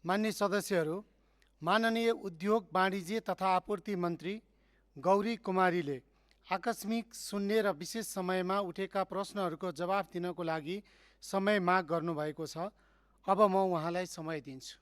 मान्य सदस्यहरू, माननीय उद्योग वाणिज्य तथा आपूर्ति मन्त्री गौरी कुमारीले आकस्मिक शून्य र विशेष समयमा उठेका प्रश्नहरूको जवाफ दिनको लागि समय माग गर्नुभएको छ। अब म उहाँलाई समय दिन्छु।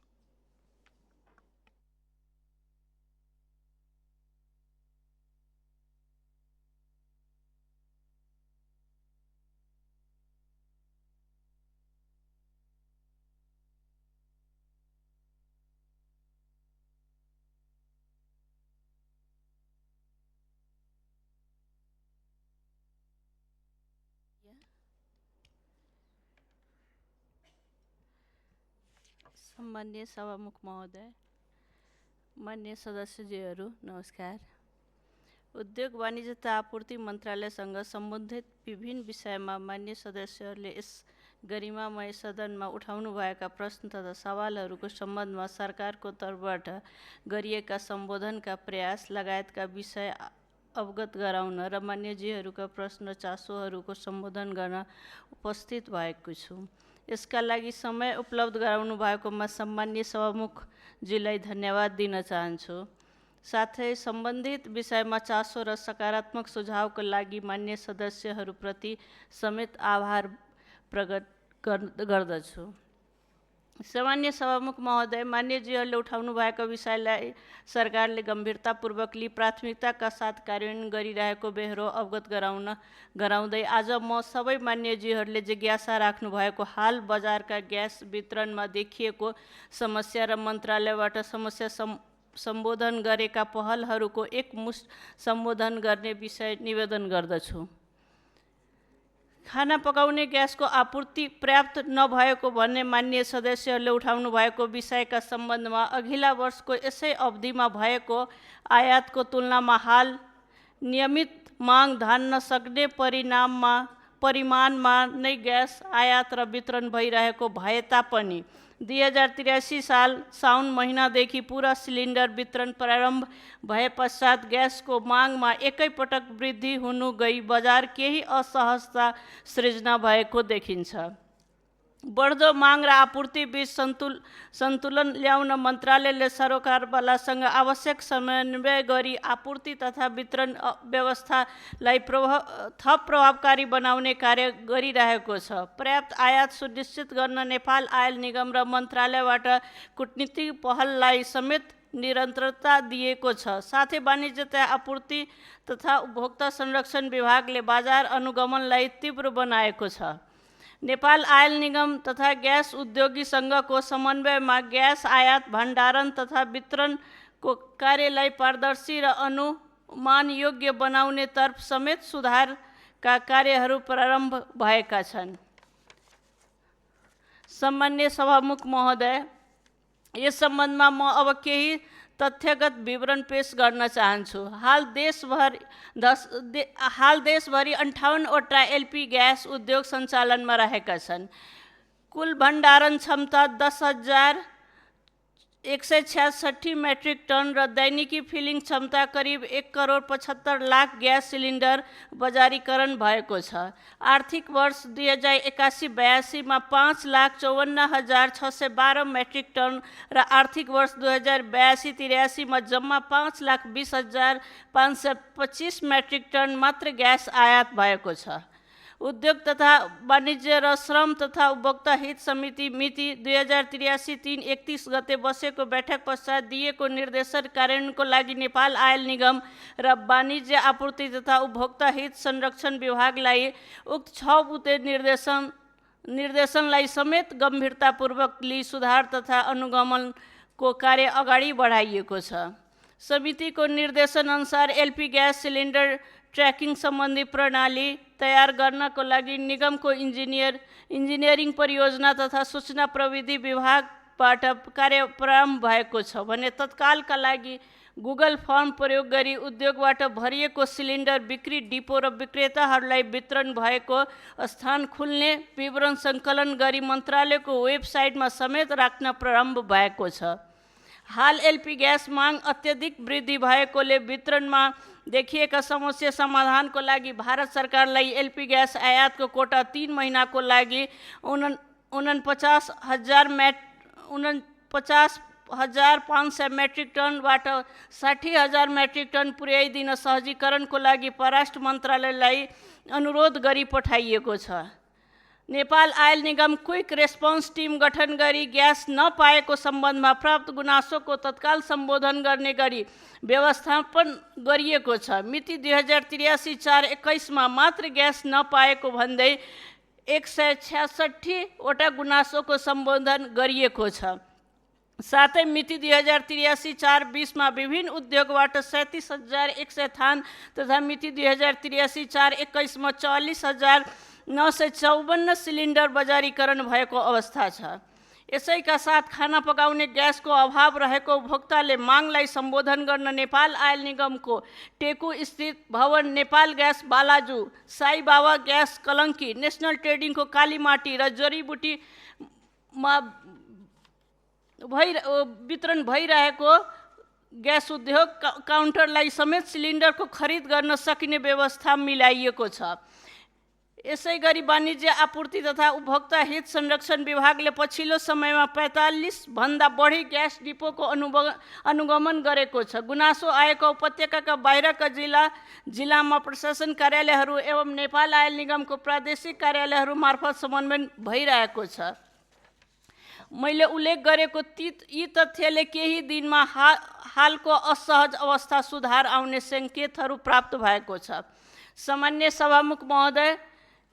सम्मान्य सभामुख महोदय, मान्य सदस्यज्यूहरू, नमस्कार। उद्योग वाणिज्य तथा आपूर्ति मन्त्रालयसँग सम्बन्धित विभिन्न विषयमा मान्य सदस्यहरूले यस गरिमामय सदनमा उठाउनुभएका प्रश्न तथा सवालहरूको सम्बन्धमा सरकारको तर्फबाट गरिएका सम्बोधनका प्रयास लगायतका विषय अवगत गराउन र मान्यज्यूहरूका प्रश्न चासोहरूको सम्बोधन गर्न उपस्थित भएको छु। यसका लागि समय उपलब्ध गराउनु भएकोमा सम्मान्य सभामुखज्यूलाई धन्यवाद दिन चाहन्छु। साथै सम्बन्धित विषयमा चासो र सकारात्मक सुझावको लागि मान्य सदस्यहरूप्रति समेत आभार प्रकट गर्दछु। सामान्य सभामुख महोदय, मान्यज्यूहरूले उठाउनु भएको विषयलाई सरकारले गम्भीरतापूर्वक लिई प्राथमिकताका साथ कार्यान्वयन गरिरहेको बेहोरो अवगत गराउँदै आज म सबै मान्यज्यूहरूले जिज्ञासा राख्नु भएको हाल बजारका ग्यास वितरणमा देखिएको समस्या र मन्त्रालयबाट समस्या सम्बोधन गरेका पहलहरूको एकमुष्ट सम्बोधन गर्ने विषय निवेदन गर्दछु। खाना पकाउने ग्यासको आपूर्ति पर्याप्त नभएको भन्ने मान्य सदस्यहरूले उठाउनु भएको विषयका सम्बन्धमा अघिल्ला वर्षको यसै अवधिमा भएको आयातको तुलनामा हाल नियमित माग धान्न सक्ने परिमाणमा नै ग्यास आयात र वितरण भइरहेको भए तापनि 2083 साल साउन महिनादेखि पूरा सिलिन्डर वितरण प्रारम्भ भए पश्चात ग्यासको मागमा एकैपटक वृद्धि हुनु गई बजार केही असहजता सृजना भएको देखिन्छ। बढ्दो माग र आपूर्ति बीच सन्तुलन ल्याउन मन्त्रालयले सरकारवालासँग आवश्यक समन्वय गरी आपूर्ति तथा वितरण व्यवस्थालाई थप प्रभावकारी बनाउने कार्य गरिरहेको छ। पर्याप्त आयात सुनिश्चित गर्न नेपाल आयल निगम र मन्त्रालयबाट कूटनीतिक पहललाई समेत निरन्तरता दिएको छ। साथै वाणिज्य तथा आपूर्ति तथा उपभोक्ता संरक्षण विभागले बजार अनुगमनलाई तीव्र बनाएको छ। नेपाल आयल निगम तथा ग्यास उद्योगी सङ्घको समन्वयमा ग्यास आयात भण्डारण तथा वितरणको कार्यलाई पारदर्शी र अनुमानयोग्य बनाउने तर्फ समेत सुधारका कार्यहरू प्रारम्भ भएका छन्। सम्मान्य सभामुख महोदय, यस सम्बन्धमा म अब केही तथ्यगत विवरण पेश गर्न चाहन्छु। हाल देशभरि 58 वटा एलपी ग्यास उद्योग सञ्चालनमा रहेका छन्। कुल भण्डारण क्षमता 10,166 मेट्रिक टन र दैनिकी फिलिङ क्षमता करिब 1,75,00,000 ग्यास सिलिन्डर बजारीकरण भएको छ। आर्थिक वर्ष 2081-82 मा 5,54,612 मेट्रिक टन र आर्थिक वर्ष 2082-83 मा जम्मा 5,20,525 मेट्रिक टन मात्र ग्यास आयात भएको छ। उद्योग तथा वाणिज्य र श्रम तथा उपभोक्ता हित समिति मिति 2083-3-31 गते बसेको बैठक पश्चात दिएको निर्देशन कार्यान्वयनको लागि नेपाल आयल निगम र वाणिज्य आपूर्ति तथा उपभोक्ता हित संरक्षण विभागलाई उक्त 6 बुँदे निर्देशनलाई समेत गम्भीरतापूर्वक लिई सुधार तथा अनुगमनको कार्य अगाडि बढाइएको छ। समितिको निर्देशन अनुसार एलपी ग्यास सिलिन्डर ट्र्याकिङ सम्बन्धी प्रणाली तयार गर्नको लागि निगमको इन्जिनियरिङ परियोजना तथा सूचना प्रविधि विभागबाट कार्य प्रारम्भ भएको छ भने तत्कालका लागि गुगल फर्म प्रयोग गरी उद्योगबाट भरिएको सिलिन्डर बिक्री डिपो र विक्रेताहरूलाई वितरण भएको स्थान खुल्ने विवरण सङ्कलन गरी मन्त्रालयको वेबसाइटमा समेत राख्न प्रारम्भ भएको छ। हाल एलपी ग्यास माग अत्यधिक वृद्धि भएकोले वितरणमा देखिएका समस्या समाधानको लागि भारत सरकारलाई एलपी ग्यास आयातको कोटा 3 महिनाको लागि 50,500 मेट्रिक टनबाट 60,000 मेट्रिक टन पुर्याइदिन सहजीकरणको लागि परराष्ट्र मन्त्रालयलाई अनुरोध गरी पठाइएको छ। नेपाल आयल निगम क्विक रेस्पोन्स टिम गठन गरी ग्यास नपाएको सम्बन्धमा प्राप्त गुनासोको तत्काल सम्बोधन गर्ने गरी व्यवस्थापन गरिएको छ। मिति 2083-4-21 मा मात्र ग्यास नपाएको भन्दै 166 वटा गुनासोको सम्बोधन गरिएको छ। साथै मिति 2083-4-20 मा विभिन्न उद्योगबाट 37,100 थान तथा मिति 2083-4-21 मा 44,954 सिलिन्डर बजारीकरण भएको अवस्था छ। यसैका साथ खाना पकाउने ग्यासको अभाव रहेको उपभोक्ताले मागलाई सम्बोधन गर्न नेपाल आयल निगमको टेकु स्थित भवन, Nepal gas Balaju, Sai Baba gas Kalanki, national ट्रेडिङको Kalimati र जडीबुटीमा वितरण भइरहेको ग्यास उद्योग काउन्टरलाई समेत सिलिन्डरको खरिद गर्न सकिने व्यवस्था मिलाइएको छ। यसै गरी वाणिज्य आपूर्ति तथा उपभोक्ता हित संरक्षण विभागले पछिल्लो समयमा 45 भन्दा बढी ग्यास डिपोको अनुगमन गरेको छ। गुनासो आएको उपत्यकाका बाहिरका जिल्लामा प्रशासन कार्यालयहरू एवं नेपाल आयल निगमको प्रादेशिक कार्यालयहरू मार्फत समन्वय भइरहेको छ। मैले उल्लेख गरेको यी तथ्यले केही दिनमा हालको असहज अवस्था सुधार आउने सङ्केतहरू प्राप्त भएको छ। सामान्य सभामुख महोदय,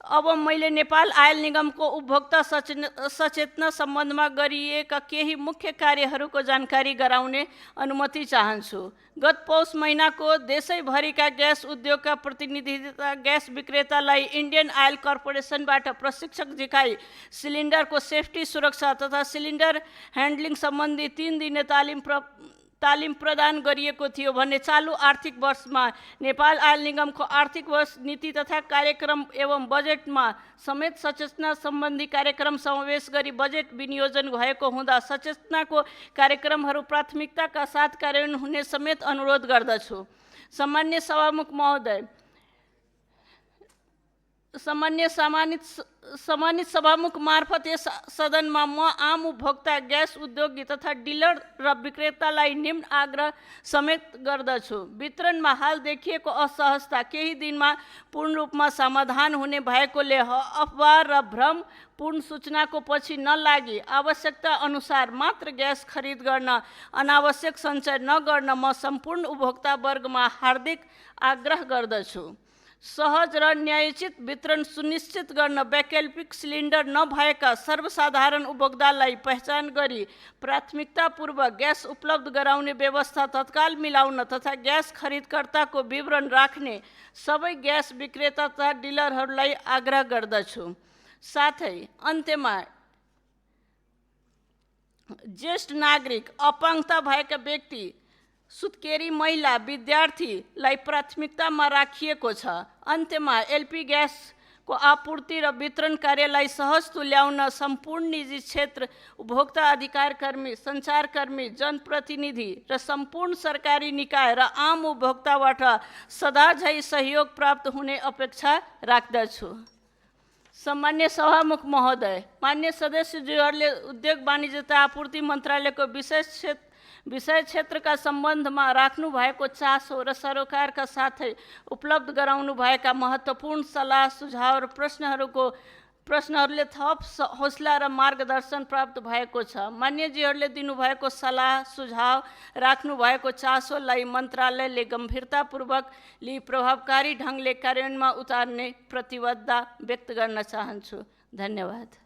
अब मैले नेपाल आयल निगमको उपभोक्ता सचेतना सम्बन्धमा गरिएका केही मुख्य कार्यहरूको जानकारी गराउने अनुमति चाहन्छु। गत पौष महिनाको देशैभरिका ग्यास उद्योगका प्रतिनिधि तथा ग्यास विक्रेतालाई इन्डियन आयल कर्पोरेसनबाट प्रशिक्षक झिकाई सिलिन्डरको सेफ्टी, सुरक्षा तथा सिलिन्डर ह्यान्डलिङ सम्बन्धी 3 दिने तालिम प्रदान गरिएको थियो भने चालु आर्थिक वर्षमा नेपाल आयल निगमको आर्थिक वर्ष नीति तथा कार्यक्रम एवं बजेटमा समेत सचेतना सम्बन्धी कार्यक्रम समावेश गरी बजेट विनियोजन भएको हुँदा सचेतनाको कार्यक्रमहरू प्राथमिकताका साथ कार्यान्वयन हुने समेत अनुरोध गर्दछु। सामान्य सभामुख महोदय, सम्मानित सभामुख मार्फत यस सदनमा म आम उपभोक्ता, ग्यास उद्योगी तथा डिलर र विक्रेतालाई निम्न आग्रह समेत गर्दछु। वितरणमा हाल देखिएको असहजता केही दिनमा पूर्ण रूपमा समाधान हुने भएकोले अफवाह र भ्रमपूर्ण सूचनाको पछि नलागी आवश्यकता अनुसार मात्र ग्यास खरिद गर्न, अनावश्यक सञ्चय नगर्न म सम्पूर्ण उपभोक्ता वर्गमा हार्दिक आग्रह गर्दछु। सहज र न्यायोचित वितरण सुनिश्चित गर्न वैकल्पिक सिलिन्डर नभएका सर्वसाधारण उपभोक्तालाई पहिचान गरी प्राथमिकतापूर्वक ग्यास उपलब्ध गराउने व्यवस्था तत्काल मिलाउन तथा ग्यास खरिदकर्ताको विवरण राख्ने सबै ग्यास विक्रेता तथा डिलरहरूलाई आग्रह गर्दछु। साथै अन्त्यमा ज्येष्ठ नागरिक, अपाङ्गता भएका व्यक्ति, सुत्केरी महिला, विद्यार्थीलाई प्राथमिकतामा राखिएको छ। अन्त्यमा एलपी ग्यासको आपूर्ति र वितरण कार्यलाई सहज तुल्याउन सम्पूर्ण निजी क्षेत्र, उपभोक्ता अधिकार कर्मी, सञ्चारकर्मी, जनप्रतिनिधि र सम्पूर्ण सरकारी निकाय र आम उपभोक्ताबाट सदाझै सहयोग प्राप्त हुने अपेक्षा राख्दछु। सम्मान्य सभामुख महोदय, मान्य सदस्यज्यूहरूले उद्योग वाणिज्य तथा आपूर्ति मन्त्रालयको विषय क्षेत्रका सम्बन्धमा राख्नु भएको चासो र सरोकारका साथै उपलब्ध गराउनु भएका महत्त्वपूर्ण सल्लाह, सुझाव र प्रश्नहरूले थप हौसला र मार्गदर्शन प्राप्त भएको छ। मान्यजीहरूले दिनुभएको सल्लाह, सुझाव, राख्नु भएको चासोलाई मन्त्रालयले गम्भीरतापूर्वक लिई प्रभावकारी ढङ्गले कार्यान्वयनमा उतार्ने प्रतिबद्धता व्यक्त गर्न चाहन्छु। धन्यवाद।